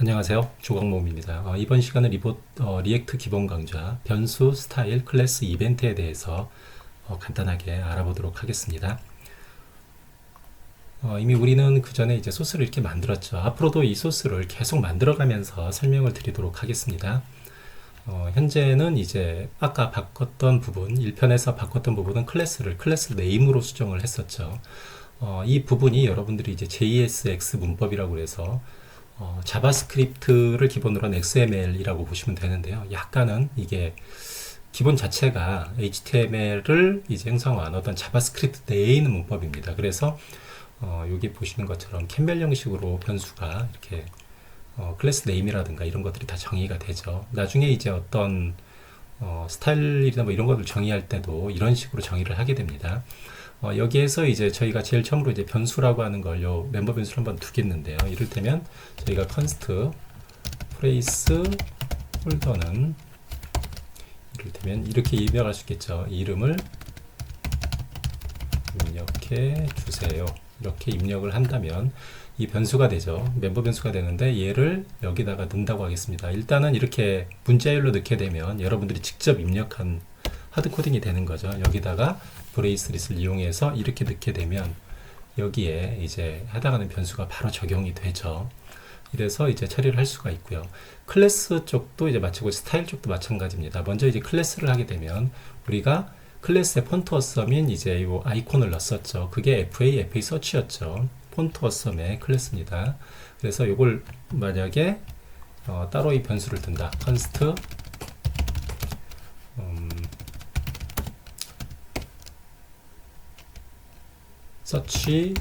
안녕하세요. 조광모입니다. 이번 시간은 리액트 기본 강좌 변수, 스타일, 클래스, 이벤트에 대해서 간단하게 알아보도록 하겠습니다. 이미 우리는 그 전에 이제 소스를 이렇게 만들었죠. 앞으로도 이 소스를 계속 만들어가면서 설명을 드리도록 하겠습니다. 현재는 이제 아까 바꿨던 부분, 1편에서 바꿨던 부분은 클래스 네임으로 수정을 했었죠. 이 부분이 여러분들이 이제 JSX 문법이라고 해서 자바스크립트를 기본으로 한 XML이라고 보시면 되는데요. 약간은 이게 기본 자체가 HTML을 이제 형상화한 어떤 자바스크립트 내에 있는 문법입니다. 그래서 여기 보시는 것처럼 캔벨 형식으로 변수가 이렇게 클래스 네임이라든가 이런 것들이 다 정의가 되죠. 나중에 이제 어떤 스타일이나 뭐 이런 것들 정의할 때도 이런 식으로 정의를 하게 됩니다. 여기에서 이제 저희가 제일 처음으로 이제 변수라고 하는 걸 요 멤버 변수를 한번 두겠는데요. 이를테면 저희가 const place 폴더는 이를테면 이렇게 입력할 수 있겠죠. 이름을 입력해 주세요. 이렇게 입력을 한다면 이 변수가 되죠. 멤버 변수가 되는데 얘를 여기다가 넣는다고 하겠습니다. 일단은 이렇게 문자열로 넣게 되면 여러분들이 직접 입력한 하드코딩이 되는 거죠. 여기다가 브레이스릿을 이용해서 이렇게 넣게 되면 여기에 이제 해당하는 변수가 바로 적용이 되죠. 이래서 이제 처리를 할 수가 있고요. 클래스 쪽도 이제 마치고 스타일 쪽도 마찬가지입니다. 먼저 이제 클래스를 하게 되면 우리가 클래스의 폰트 어썸인 이제 이 아이콘을 넣었었죠. 그게 FA 서치였죠. 폰트 어썸의 클래스입니다. 그래서 이걸 만약에 따로 이 변수를 둔다. const 서치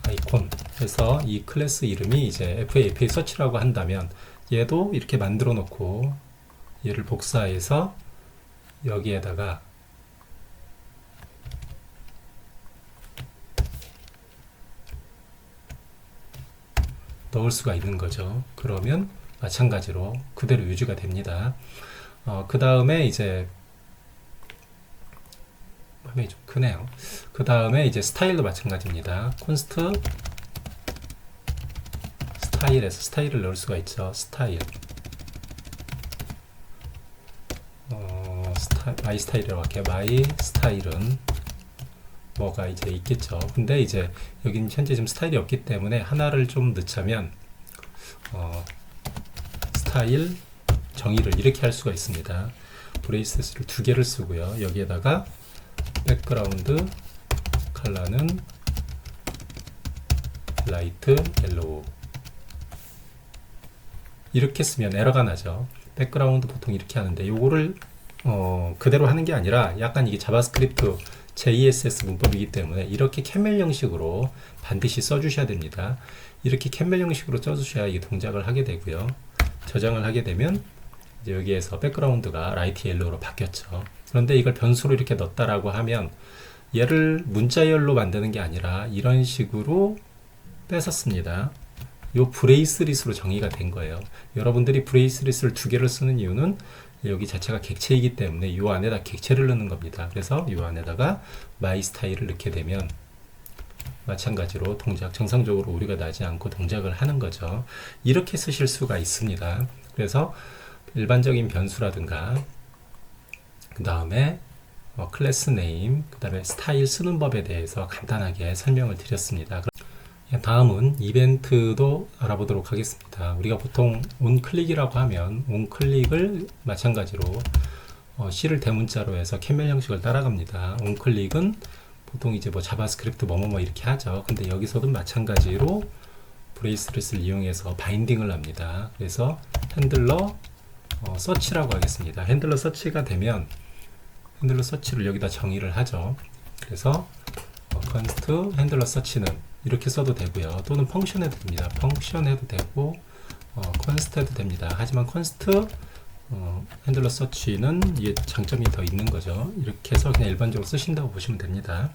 아이콘 해서 이 클래스 이름이 이제 FA 서치라고 한다면 얘도 이렇게 만들어 놓고 얘를 복사해서 여기에다가 넣을 수가 있는 거죠. 그러면 마찬가지로 그대로 유지가 됩니다. 그 다음에 이제 화면이 좀 크네요. 그 다음에 이제 스타일도 마찬가지입니다. const 스타일에서 스타일을 넣을 수가 있죠. 스타일 마이 스타일이라고 할게요. 마이 스타일은 뭐가 이제 있겠죠. 근데 이제 여기는 현재 지금 스타일이 없기 때문에 하나를 좀 넣자면 스타일 정의를 이렇게 할 수가 있습니다. 브레이스를 두 개를 쓰고요. 여기에다가 백그라운드 컬러는 라이트 옐로우 이렇게 쓰면 에러가 나죠. 백그라운드 보통 이렇게 하는데 요거를 그대로 하는 게 아니라 약간 이게 자바스크립트 JSS 문법이기 때문에 이렇게 캔멜 형식으로 반드시 써주셔야 됩니다. 이렇게 캔멜 형식으로 써주셔야 이 동작을 하게 되고요. 저장을 하게 되면 이제 여기에서 백그라운드가 라이트 옐로우로 바뀌었죠. 그런데 이걸 변수로 이렇게 넣었다라고 하면 얘를 문자열로 만드는 게 아니라 이런 식으로 뺏었습니다. 요 브레이스릿으로 정의가 된 거예요. 여러분들이 브레이스릿을 두 개를 쓰는 이유는 여기 자체가 객체이기 때문에 이 안에다 객체를 넣는 겁니다. 그래서 이 안에다가 마이 스타일을 넣게 되면 마찬가지로 동작 정상적으로 오류가 나지 않고 동작을 하는 거죠. 이렇게 쓰실 수가 있습니다. 그래서 일반적인 변수라든가 그 다음에 클래스 네임 그 다음에 스타일 쓰는 법에 대해서 간단하게 설명을 드렸습니다. 다음은 이벤트도 알아보도록 하겠습니다. 우리가 보통 onClick이라고 하면 onClick을 마찬가지로 C를 대문자로 해서 캔멜 형식을 따라갑니다. onClick은 보통 이제 뭐 자바스크립트 뭐뭐뭐 이렇게 하죠. 근데 여기서도 마찬가지로 브레이스릿을 이용해서 바인딩을 합니다. 그래서 핸들러 서치라고 하겠습니다. 핸들러 서치가 되면 핸들러 서치를 여기다 정의를 하죠. 그래서 const 핸들러 서치는 이렇게 써도 되고요. 또는 펑션 해도 됩니다. 펑션 해도 되고 const 해도 됩니다. 하지만 const 핸들러 서치는 이게 장점이 더 있는 거죠. 이렇게 해서 그냥 일반적으로 쓰신다고 보시면 됩니다.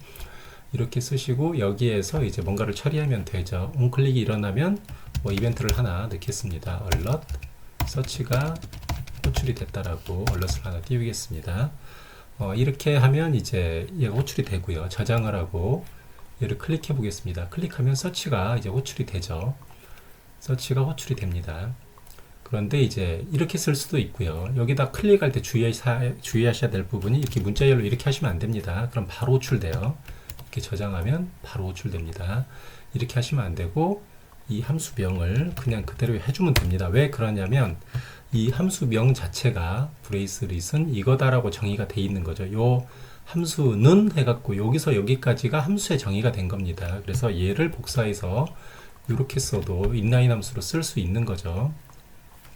이렇게 쓰시고 여기에서 이제 뭔가를 처리하면 되죠. onClick이 일어나면 뭐 이벤트를 하나 넣겠습니다. alert 서치가 호출이 됐다라고 alert을 하나 띄우겠습니다. 이렇게 하면 이제 얘가 호출이 되고요. 저장을 하고 얘를 클릭해 보겠습니다. 클릭하면 서치가 이제 호출이 되죠. 서치가 호출이 됩니다. 그런데 이제 이렇게 쓸 수도 있고요. 여기다 클릭할 때 주의하셔야 될 부분이 이렇게 문자열로 이렇게 하시면 안 됩니다. 그럼 바로 호출돼요. 이렇게 저장하면 바로 호출됩니다. 이렇게 하시면 안 되고 이 함수명을 그냥 그대로 해주면 됩니다. 왜 그러냐면 이 함수명 자체가 브레이스릿은 이거다라고 정의가 돼 있는 거죠. 요 함수는 해갖고 여기서 여기까지가 함수의 정의가 된 겁니다. 그래서 얘를 복사해서 이렇게 써도 인라인 함수로 쓸 수 있는 거죠.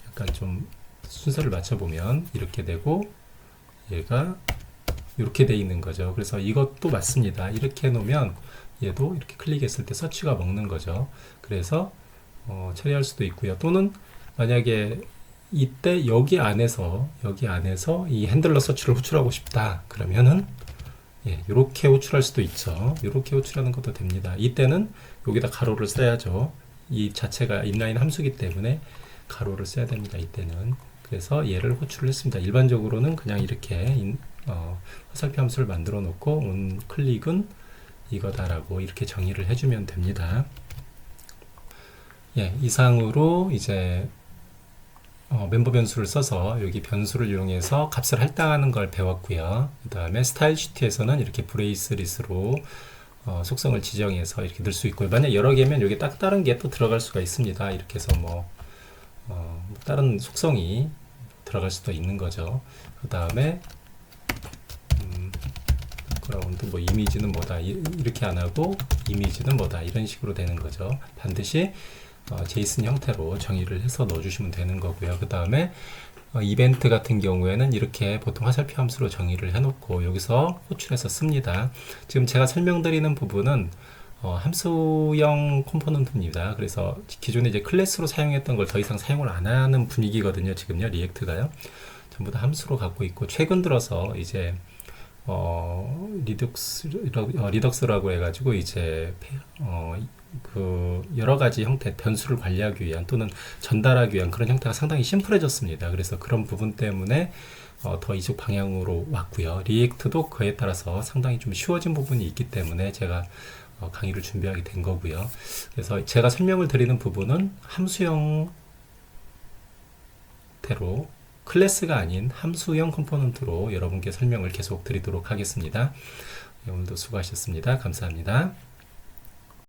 약간 좀 순서를 맞춰보면 이렇게 되고 얘가 이렇게 돼 있는 거죠. 그래서 이것도 맞습니다. 이렇게 해놓으면 얘도 이렇게 클릭했을 때 서치가 먹는 거죠. 그래서 처리할 수도 있고요. 또는 만약에 이때 여기 안에서 이 핸들러 서치를 호출하고 싶다 그러면은 이렇게 호출할 수도 있죠. 이렇게 호출하는 것도 됩니다. 이때는 여기다 가로를 써야죠. 이 자체가 인라인 함수기 때문에 가로를 써야 됩니다. 이때는. 그래서 얘를 호출을 했습니다. 일반적으로는 그냥 이렇게 화살표 함수를 만들어 놓고 온 클릭은 이거다라고 이렇게 정의를 해주면 됩니다. 이상으로 이제 멤버 변수를 써서 여기 변수를 이용해서 값을 할당하는 걸 배웠고요. 그 다음에 스타일 시트에서는 이렇게 브레이스릿으로 속성을 지정해서 이렇게 넣을 수 있고요. 만약 여러 개면 여기 딱 다른 게 또 들어갈 수가 있습니다. 이렇게 해서 다른 속성이 들어갈 수도 있는 거죠. 그 다음에 그라운드 이미지는 뭐다 이렇게 안 하고 이미지는 뭐다 이런 식으로 되는 거죠. 반드시 제이슨 형태로 정의를 해서 넣어주시면 되는 거고요. 그 다음에 이벤트 같은 경우에는 이렇게 보통 화살표 함수로 정의를 해놓고 여기서 호출해서 씁니다. 지금 제가 설명드리는 부분은 함수형 컴포넌트입니다. 그래서 기존에 이제 클래스로 사용했던 걸 더 이상 사용을 안 하는 분위기거든요. 지금요, 리액트가요. 전부 다 함수로 갖고 있고, 최근 들어서 이제 리덕스라고 해가지고 이제 그 여러 가지 형태 변수를 관리하기 위한 또는 전달하기 위한 그런 형태가 상당히 심플해졌습니다. 그래서 그런 부분 때문에 더 이쪽 방향으로 왔고요. 리액트도 그에 따라서 상당히 좀 쉬워진 부분이 있기 때문에 제가 강의를 준비하게 된 거고요. 그래서 제가 설명을 드리는 부분은 함수형대로 클래스가 아닌 함수형 컴포넌트로 여러분께 설명을 계속 드리도록 하겠습니다. 오늘도 수고하셨습니다. 감사합니다.